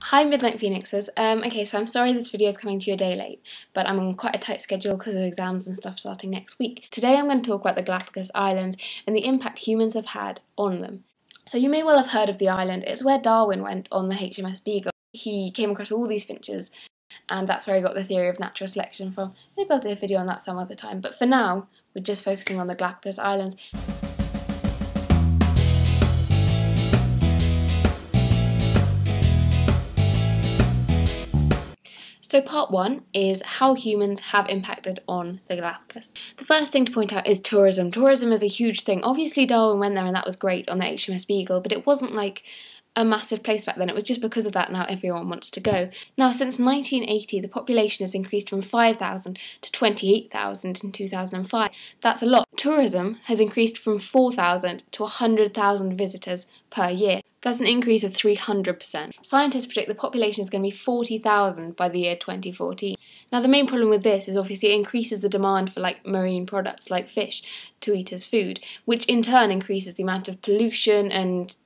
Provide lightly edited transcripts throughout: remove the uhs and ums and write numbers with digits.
Hi Midnight Phoenixes. Okay, so I'm sorry this video is coming to you a day late, but I'm on quite a tight schedule because of exams and stuff starting next week. Today I'm going to talk about the Galapagos Islands and the impact humans have had on them. So you may well have heard of the island. It's where Darwin went on the HMS Beagle. He came across all these finches, and that's where he got the theory of natural selection from. Maybe I'll do a video on that some other time, but for now we're just focusing on the Galapagos Islands. So part one is how humans have impacted on the Galapagos. The first thing to point out is tourism. Tourism is a huge thing. Obviously Darwin went there and that was great on the HMS Beagle, but it wasn't like a massive place back then. It was just because of that now everyone wants to go. Now since 1980 the population has increased from 5,000 to 28,000 in 2005. That's a lot. Tourism has increased from 4,000 to 100,000 visitors per year. That's an increase of 300%. Scientists predict the population is going to be 40,000 by the year 2014. Now the main problem with this is obviously it increases the demand for marine products like fish to eat as food, which in turn increases the amount of pollution and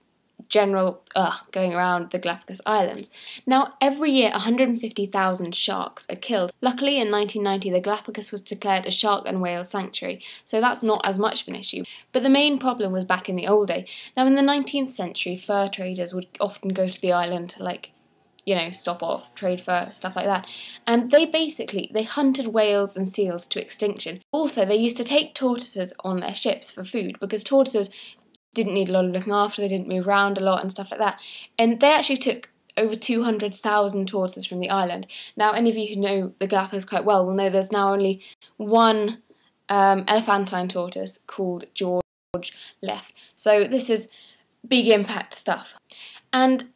general going around the Galapagos Islands. Now every year 150,000 sharks are killed. Luckily in 1990 the Galapagos was declared a shark and whale sanctuary, so that's not as much of an issue. But the main problem was back in the old day. Now in the 19th century fur traders would often go to the island to stop off, trade fur, stuff like that. And they hunted whales and seals to extinction. Also they used to take tortoises on their ships for food because tortoises didn't need a lot of looking after, they didn't move around a lot and stuff like that. And they actually took over 200,000 tortoises from the island. Now any of you who know the Galapagos quite well will know there's now only one elephantine tortoise called George left. So this is big impact stuff. And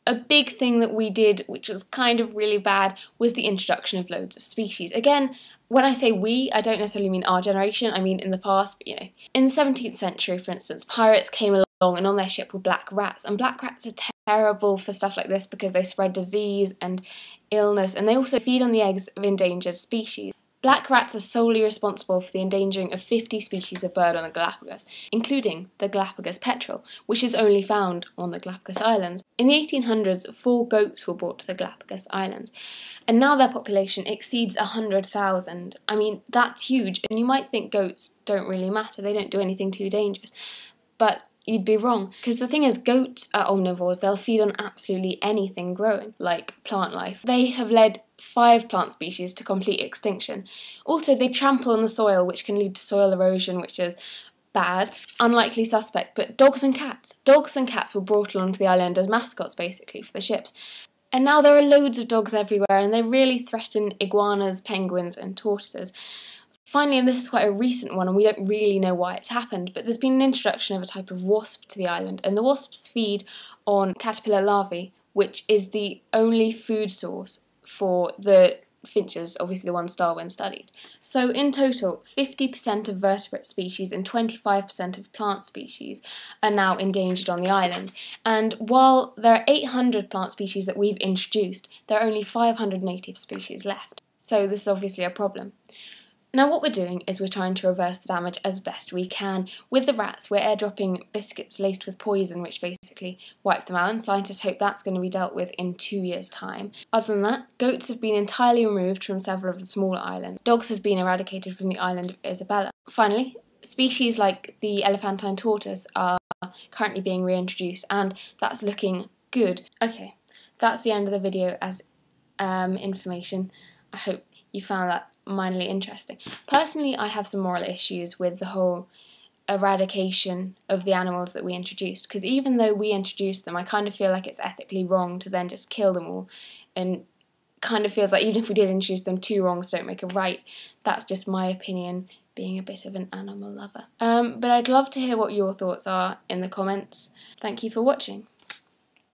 a big thing that we did, which was kind of really bad, was the introduction of loads of species. Again, when I say we, I don't necessarily mean our generation, I mean in the past, but In the 17th century, for instance, pirates came along and on their ship were black rats, and black rats are terrible for stuff like this because they spread disease and illness, and they also feed on the eggs of endangered species. Black rats are solely responsible for the endangering of 50 species of bird on the Galapagos, including the Galapagos petrel, which is only found on the Galapagos Islands. In the 1800s, 4 goats were brought to the Galapagos Islands, and now their population exceeds 100,000. I mean, that's huge, and you might think goats don't really matter, they don't do anything too dangerous, but you'd be wrong, because the thing is, goats are omnivores. They'll feed on absolutely anything growing, like plant life. They have led 5 plant species to complete extinction. Also, they trample on the soil, which can lead to soil erosion, which is bad, unlikely suspect, but dogs and cats. Dogs and cats were brought along to the island as mascots, basically, for the ships. And now there are loads of dogs everywhere, and they really threaten iguanas, penguins, and tortoises. Finally, and this is quite a recent one, and we don't really know why it's happened, but there's been an introduction of a type of wasp to the island, and the wasps feed on caterpillar larvae, which is the only food source for the finches, obviously the ones Darwin studied. So in total, 50% of vertebrate species and 25% of plant species are now endangered on the island. And while there are 800 plant species that we've introduced, there are only 500 native species left. So this is obviously a problem. Now what we're doing is we're trying to reverse the damage as best we can. With the rats, we're airdropping biscuits laced with poison, which basically wipe them out, and scientists hope that's going to be dealt with in 2 years' time. Other than that, goats have been entirely removed from several of the smaller islands. Dogs have been eradicated from the island of Isabella. Finally, species like the elephantine tortoise are currently being reintroduced, and that's looking good. Okay, that's the end of the video as information. I hope you found that minorly interesting. Personally, I have some moral issues with the whole eradication of the animals that we introduced, because even though we introduced them, I kind of feel like it's ethically wrong to then just kill them all, and kind of feels like even if we did introduce them, 2 wrongs don't make a right. That's just my opinion, being a bit of an animal lover. But I'd love to hear what your thoughts are in the comments. Thank you for watching.